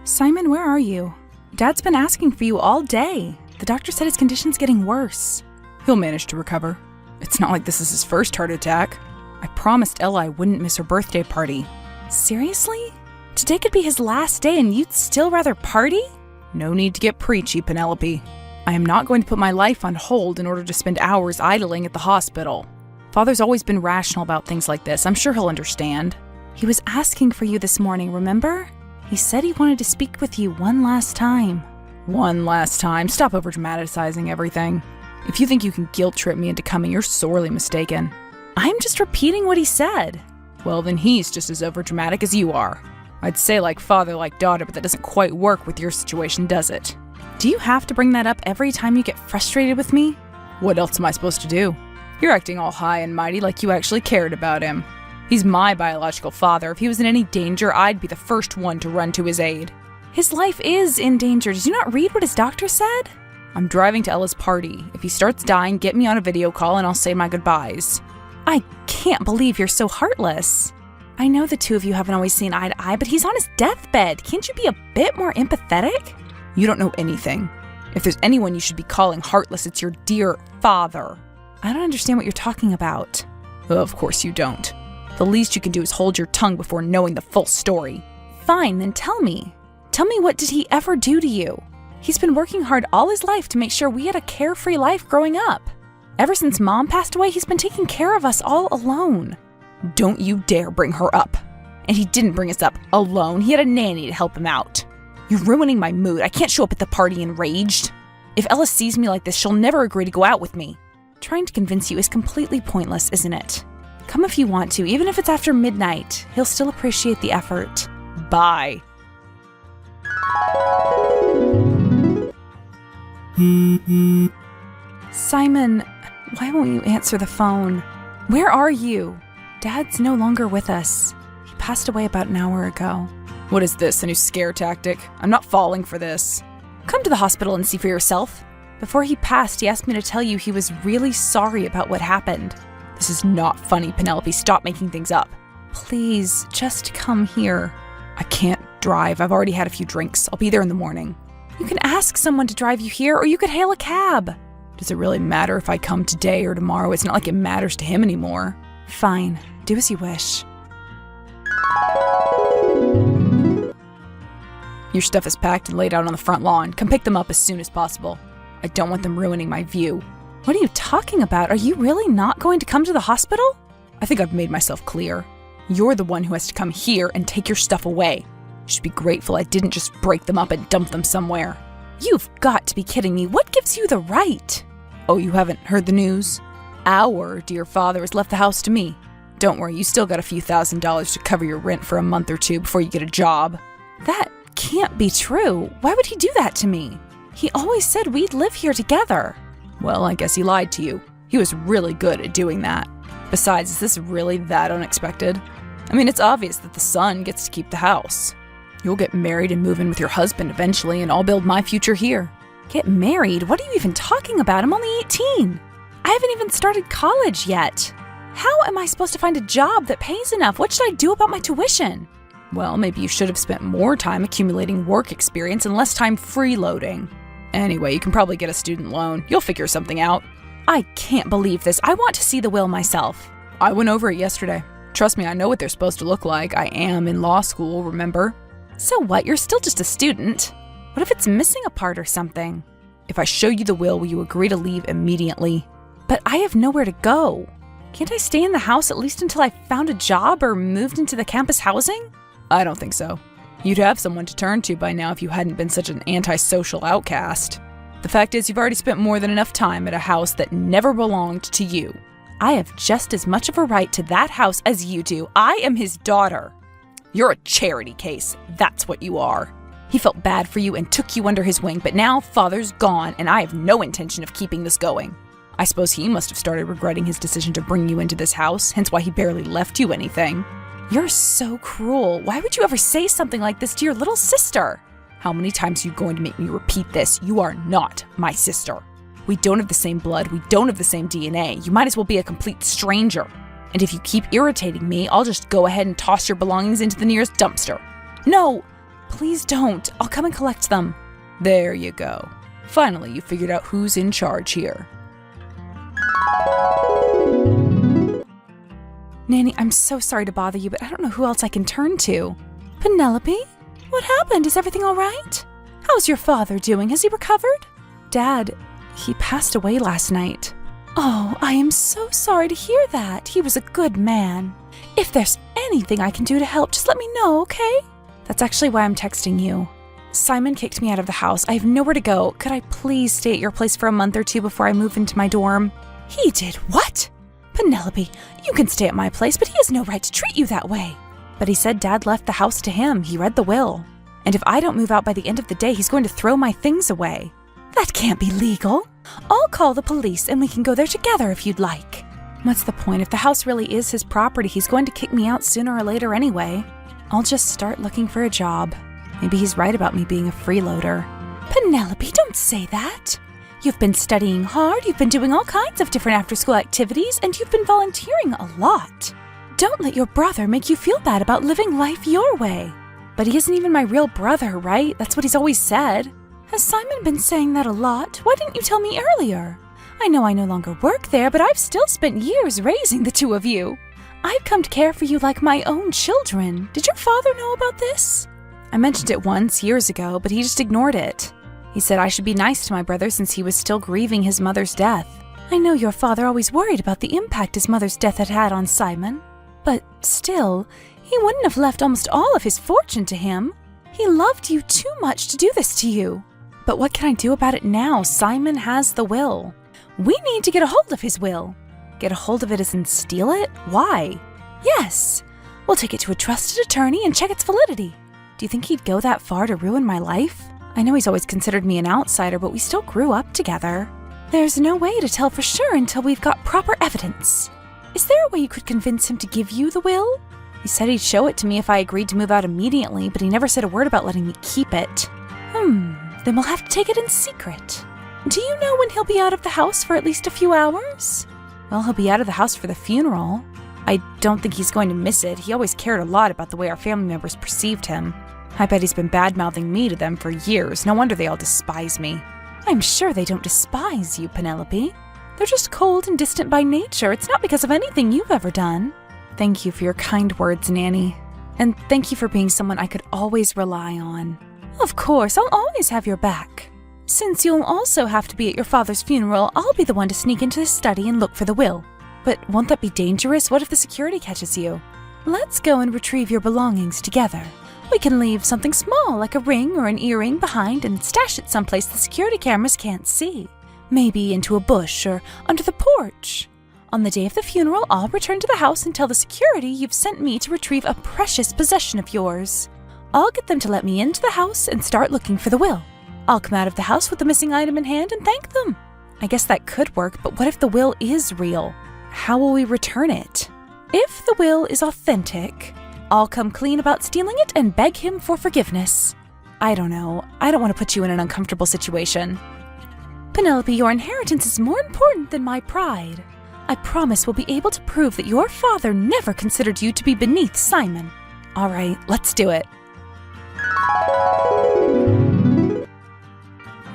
Simon, where are you? Dad's been asking for you all day. The doctor said his condition's getting worse. He'll manage to recover. It's not like this is his first heart attack. I promised Ella I wouldn't miss her birthday party. Seriously? Today could be his last day and you'd still rather party? No need to get preachy, Penelope. I am not going to put my life on hold in order to spend hours idling at the hospital. Father's always been rational about things like this. I'm sure he'll understand. He was asking for you this morning, remember? He said he wanted to speak with you one last time. One last time? Stop over-dramatizing everything. If you think you can guilt-trip me into coming, you're sorely mistaken. I'm just repeating what he said. Well, then he's just as overdramatic as you are. I'd say like father, like daughter, but that doesn't quite work with your situation, does it? Do you have to bring that up every time you get frustrated with me? What else am I supposed to do? You're acting all high and mighty like you actually cared about him. He's my biological father. If he was in any danger, I'd be the first one to run to his aid. His life is in danger. Did you not read what his doctor said? I'm driving to Ella's party. If he starts dying, get me on a video call and I'll say my goodbyes. I can't believe you're so heartless. I know the two of you haven't always seen eye to eye, but he's on his deathbed. Can't you be a bit more empathetic? You don't know anything. If there's anyone you should be calling heartless, it's your dear father. I don't understand what you're talking about. Of course you don't. The least you can do is hold your tongue before knowing the full story. Fine, then tell me. Tell me, what did he ever do to you? He's been working hard all his life to make sure we had a carefree life growing up. Ever since Mom passed away, he's been taking care of us all alone. Don't you dare bring her up. And he didn't bring us up alone. He had a nanny to help him out. You're ruining my mood. I can't show up at the party enraged. If Ella sees me like this, she'll never agree to go out with me. Trying to convince you is completely pointless, isn't it? Come if you want to, even if it's after midnight. He'll still appreciate the effort. Bye. Simon, why won't you answer the phone? Where are you? Dad's no longer with us. He passed away about an hour ago. What is this, a new scare tactic? I'm not falling for this. Come to the hospital and see for yourself. Before he passed, he asked me to tell you he was really sorry about what happened. This is not funny, Penelope. Stop making things up. Please, just come here. I can't drive. I've already had a few drinks. I'll be there in the morning. You can ask someone to drive you here, or you could hail a cab. Does it really matter if I come today or tomorrow? It's not like it matters to him anymore. Fine. Do as you wish. Your stuff is packed and laid out on the front lawn. Come pick them up as soon as possible. I don't want them ruining my view. What are you talking about? Are you really not going to come to the hospital? I think I've made myself clear. You're the one who has to come here and take your stuff away. You should be grateful I didn't just break them up and dump them somewhere. You've got to be kidding me. What gives you the right? Oh, you haven't heard the news? Our dear father has left the house to me. Don't worry, you still got a few $1,000s to cover your rent for a month or two before you get a job. That can't be true. Why would he do that to me? He always said we'd live here together. Well, I guess he lied to you. He was really good at doing that. Besides, is this really that unexpected? I mean, it's obvious that the son gets to keep the house. You'll get married and move in with your husband eventually, and I'll build my future here. Get married? What are you even talking about? I'm only 18. I haven't even started college yet. How am I supposed to find a job that pays enough? What should I do about my tuition? Well, maybe you should have spent more time accumulating work experience and less time freeloading. Anyway, you can probably get a student loan. You'll figure something out. I can't believe this. I want to see the will myself. I went over it yesterday. Trust me, I know what they're supposed to look like. I am in law school, remember? So what? You're still just a student. What if it's missing a part or something? If I show you the will you agree to leave immediately? But I have nowhere to go. Can't I stay in the house at least until I found a job or moved into the campus housing? I don't think so. You'd have someone to turn to by now if you hadn't been such an antisocial outcast. The fact is, you've already spent more than enough time at a house that never belonged to you. I have just as much of a right to that house as you do. I am his daughter. You're a charity case. That's what you are. He felt bad for you and took you under his wing, but now Father's gone and I have no intention of keeping this going. I suppose he must have started regretting his decision to bring you into this house, hence why he barely left you anything. You're so cruel. Why would you ever say something like this to your little sister? How many times are you going to make me repeat this? You are not my sister. We don't have the same blood. We don't have the same DNA. You might as well be a complete stranger. And if you keep irritating me, I'll just go ahead and toss your belongings into the nearest dumpster. No, please don't. I'll come and collect them. There you go. Finally, you figured out who's in charge here. Nanny, I'm so sorry to bother you, but I don't know who else I can turn to. Penelope? What happened? Is everything all right? How's your father doing? Has he recovered? Dad, he passed away last night. Oh, I am so sorry to hear that. He was a good man. If there's anything I can do to help, just let me know, okay? That's actually why I'm texting you. Simon kicked me out of the house. I have nowhere to go. Could I please stay at your place for a month or two before I move into my dorm? He did what? Penelope, you can stay at my place, but he has no right to treat you that way. But he said Dad left the house to him. He read the will. And if I don't move out by the end of the day, he's going to throw my things away. That can't be legal. I'll call the police and we can go there together if you'd like. What's the point? If the house really is his property, he's going to kick me out sooner or later anyway. I'll just start looking for a job. Maybe he's right about me being a freeloader. Penelope, don't say that. You've been studying hard, you've been doing all kinds of different after-school activities, and you've been volunteering a lot. Don't let your brother make you feel bad about living life your way. But he isn't even my real brother, right? That's what he's always said. Has Simon been saying that a lot? Why didn't you tell me earlier? I know I no longer work there, but I've still spent years raising the two of you. I've come to care for you like my own children. Did your father know about this? I mentioned it once, years ago, but he just ignored it. He said I should be nice to my brother since he was still grieving his mother's death. I know your father always worried about the impact his mother's death had had on Simon. But still, he wouldn't have left almost all of his fortune to him. He loved you too much to do this to you. But what can I do about it now? Simon has the will. We need to get a hold of his will. Get a hold of it as in steal it? Why? Yes. We'll take it to a trusted attorney and check its validity. Do you think he'd go that far to ruin my life? I know he's always considered me an outsider, but we still grew up together. There's no way to tell for sure until we've got proper evidence. Is there a way you could convince him to give you the will? He said he'd show it to me if I agreed to move out immediately, but he never said a word about letting me keep it. Then we'll have to take it in secret. Do you know when he'll be out of the house for at least a few hours? Well, he'll be out of the house for the funeral. I don't think he's going to miss it. He always cared a lot about the way our family members perceived him. I bet he's been bad-mouthing me to them for years. No wonder they all despise me. I'm sure they don't despise you, Penelope. They're just cold and distant by nature. It's not because of anything you've ever done. Thank you for your kind words, Nanny. And thank you for being someone I could always rely on. Of course, I'll always have your back. Since you'll also have to be at your father's funeral, I'll be the one to sneak into his study and look for the will. But won't that be dangerous? What if the security catches you? Let's go and retrieve your belongings together. We can leave something small, like a ring or an earring, behind and stash it someplace the security cameras can't see. Maybe into a bush or under the porch. On the day of the funeral, I'll return to the house and tell the security you've sent me to retrieve a precious possession of yours. I'll get them to let me into the house and start looking for the will. I'll come out of the house with the missing item in hand and thank them. I guess that could work, but what if the will is real? How will we return it? If the will is authentic, I'll come clean about stealing it and beg him for forgiveness. I don't know. I don't want to put you in an uncomfortable situation. Penelope, your inheritance is more important than my pride. I promise we'll be able to prove that your father never considered you to be beneath Simon. All right, let's do it.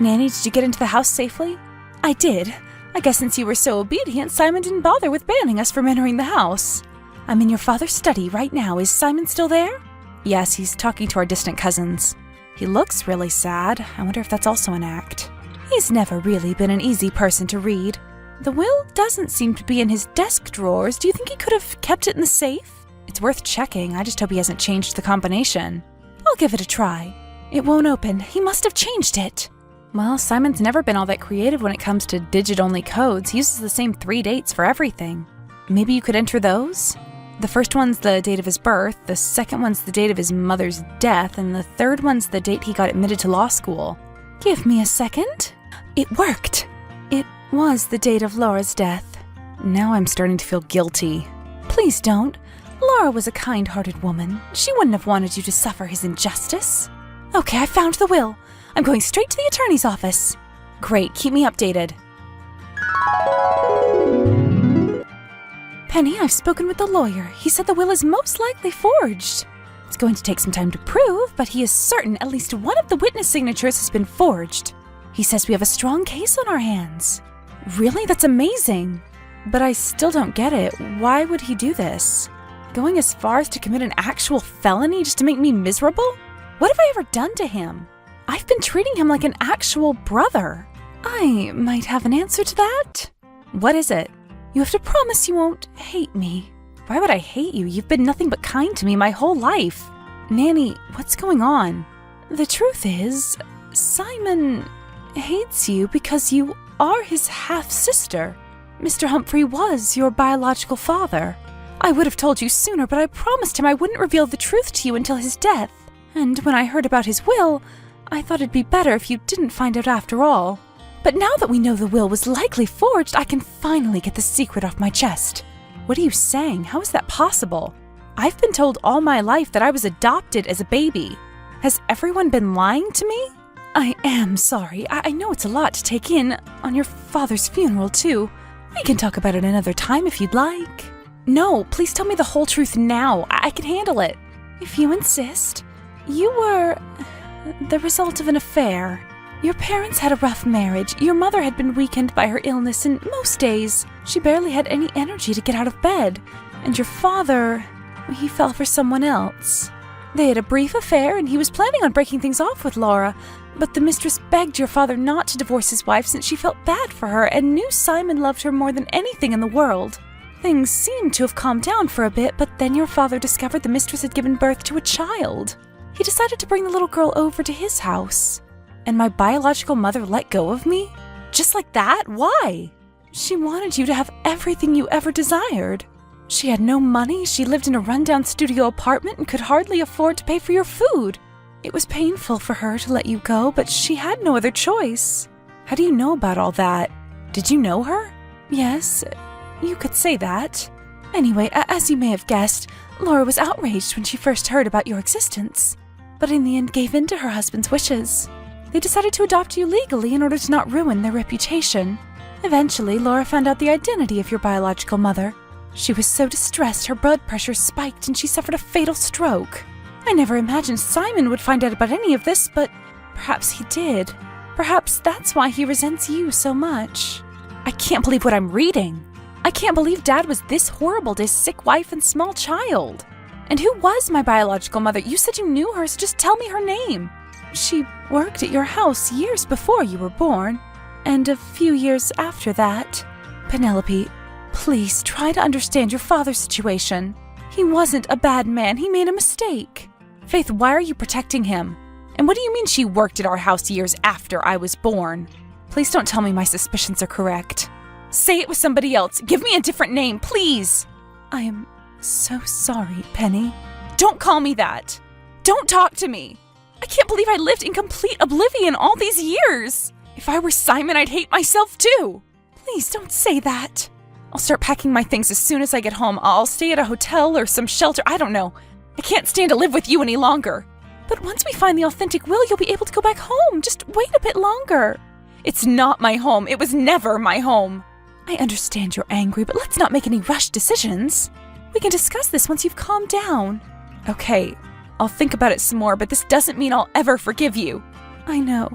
Nanny, did you get into the house safely? I did. I guess since you were so obedient, Simon didn't bother with banning us from entering the house. I'm in your father's study right now. Is Simon still there? Yes, he's talking to our distant cousins. He looks really sad. I wonder if that's also an act. He's never really been an easy person to read. The will doesn't seem to be in his desk drawers. Do you think he could have kept it in the safe? It's worth checking. I just hope he hasn't changed the combination. I'll give it a try. It won't open. He must have changed it. Well, Simon's never been all that creative when it comes to digit-only codes. He uses the same 3 dates for everything. Maybe you could enter those? The first one's the date of his birth, the second one's the date of his mother's death, and the third one's the date he got admitted to law school. Give me a second. It worked. It was the date of Laura's death. Now I'm starting to feel guilty. Please don't. Laura was a kind-hearted woman. She wouldn't have wanted you to suffer his injustice. Okay, I found the will. I'm going straight to the attorney's office. Great, keep me updated. Penny, I've spoken with the lawyer. He said the will is most likely forged. It's going to take some time to prove, but he is certain at least one of the witness signatures has been forged. He says we have a strong case on our hands. Really? That's amazing. But I still don't get it. Why would he do this? Going as far as to commit an actual felony just to make me miserable? What have I ever done to him? I've been treating him like an actual brother. I might have an answer to that. What is it? You have to promise you won't hate me. Why would I hate you? You've been nothing but kind to me my whole life. Nanny, what's going on? The truth is, Simon hates you because you are his half-sister. Mr. Humphrey was your biological father. I would have told you sooner, but I promised him I wouldn't reveal the truth to you until his death. And when I heard about his will, I thought it'd be better if you didn't find out after all. But now that we know the will was likely forged, I can finally get the secret off my chest. What are you saying? How is that possible? I've been told all my life that I was adopted as a baby. Has everyone been lying to me? I am sorry. I know it's a lot to take in on your father's funeral, too. We can talk about it another time if you'd like. No, please tell me the whole truth now. I can handle it. If you insist. You were the result of an affair. Your parents had a rough marriage. Your mother had been weakened by her illness, and most days she barely had any energy to get out of bed. And your father, he fell for someone else. They had a brief affair, and he was planning on breaking things off with Laura, but the mistress begged your father not to divorce his wife since she felt bad for her and knew Simon loved her more than anything in the world. Things seemed to have calmed down for a bit, but then your father discovered the mistress had given birth to a child. He decided to bring the little girl over to his house. And my biological mother let go of me? Just like that? Why? She wanted you to have everything you ever desired. She had no money, she lived in a rundown studio apartment and could hardly afford to pay for your food. It was painful for her to let you go, but she had no other choice. How do you know about all that? Did you know her? Yes, you could say that. Anyway, as you may have guessed, Laura was outraged when she first heard about your existence, but in the end gave in to her husband's wishes. They decided to adopt you legally in order to not ruin their reputation. Eventually, Laura found out the identity of your biological mother. She was so distressed her blood pressure spiked and she suffered a fatal stroke. I never imagined Simon would find out about any of this, but perhaps he did. Perhaps that's why he resents you so much. I can't believe what I'm reading. I can't believe Dad was this horrible to his sick wife and small child. And who was my biological mother? You said you knew her, so just tell me her name. She worked at your house years before you were born, and a few years after that. Penelope, please try to understand your father's situation. He wasn't a bad man. He made a mistake. Faith, why are you protecting him? And what do you mean she worked at our house years after I was born? Please don't tell me my suspicions are correct. Say it was somebody else. Give me a different name, please. I am so sorry, Penny. Don't call me that. Don't talk to me. I can't believe I lived in complete oblivion all these years. If I were Simon, I'd hate myself too. Please don't say that. I'll start packing my things as soon as I get home. I'll stay at a hotel or some shelter. I don't know. I can't stand to live with you any longer. But once we find the authentic will, you'll be able to go back home. Just wait a bit longer. It's not my home. It was never my home. I understand you're angry, but let's not make any rushed decisions. We can discuss this once you've calmed down. Okay, I'll think about it some more, but this doesn't mean I'll ever forgive you. I know.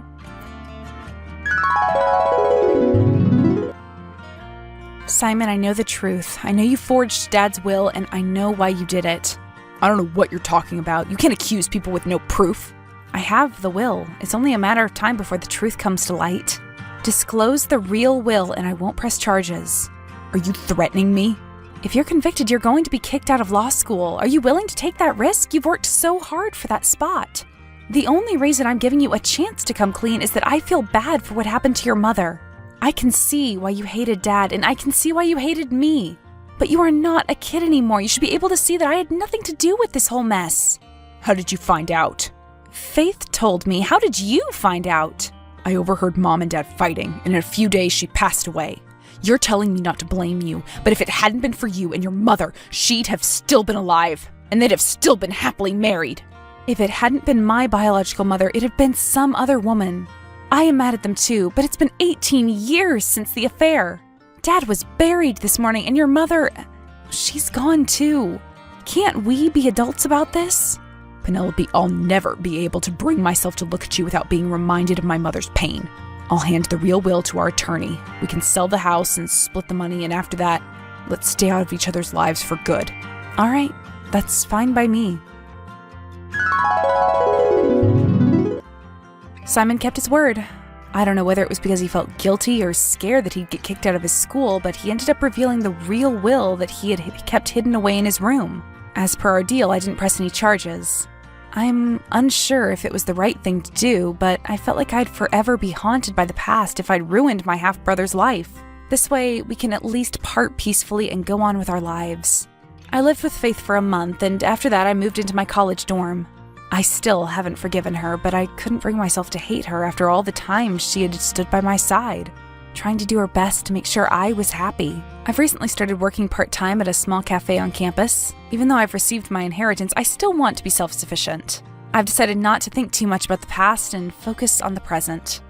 Simon, I know the truth. I know you forged Dad's will, and I know why you did it. I don't know what you're talking about. You can't accuse people with no proof. I have the will. It's only a matter of time before the truth comes to light. Disclose the real will, and I won't press charges. Are you threatening me? If you're convicted, you're going to be kicked out of law school. Are you willing to take that risk? You've worked so hard for that spot. The only reason I'm giving you a chance to come clean is that I feel bad for what happened to your mother. I can see why you hated Dad, and I can see why you hated me. But you are not a kid anymore. You should be able to see that I had nothing to do with this whole mess. How did you find out? Faith told me. How did you find out? I overheard Mom and Dad fighting, and in a few days she passed away. You're telling me not to blame you, but if it hadn't been for you and your mother, she'd have still been alive, and they'd have still been happily married. If it hadn't been my biological mother, it'd have been some other woman. I am mad at them too, but it's been 18 years since the affair. Dad was buried this morning, and your mother... she's gone too. Can't we be adults about this? Penelope, I'll never be able to bring myself to look at you without being reminded of my mother's pain. I'll hand the real will to our attorney. We can sell the house and split the money, and after that, let's stay out of each other's lives for good. All right, that's fine by me. Simon kept his word. I don't know whether it was because he felt guilty or scared that he'd get kicked out of his school, but he ended up revealing the real will that he had kept hidden away in his room. As per our deal, I didn't press any charges. I'm unsure if it was the right thing to do, but I felt like I'd forever be haunted by the past if I'd ruined my half-brother's life. This way, we can at least part peacefully and go on with our lives. I lived with Faith for a month, and after that I moved into my college dorm. I still haven't forgiven her, but I couldn't bring myself to hate her after all the time she had stood by my side, trying to do her best to make sure I was happy. I've recently started working part-time at a small cafe on campus. Even though I've received my inheritance, I still want to be self-sufficient. I've decided not to think too much about the past and focus on the present.